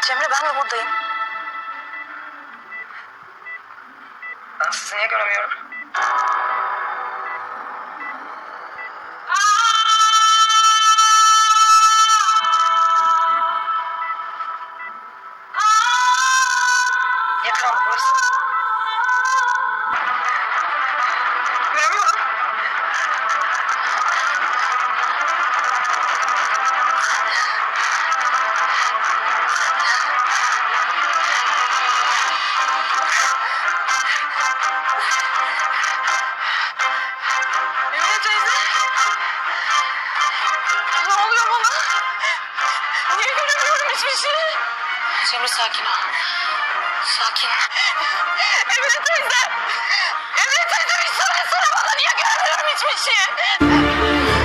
Cemre, ben de buradayım. Ben sizi niye göremiyorum? Niye karanlık burası? Göremiyorum. Emine teyze. Ne oluyor bana? Niye göremiyorum hiçbir şey? Cemre, sakin ol. Sakin. Emine teyze. Emine teyze, bir söylesene bana, niye göremiyorum hiçbir şey?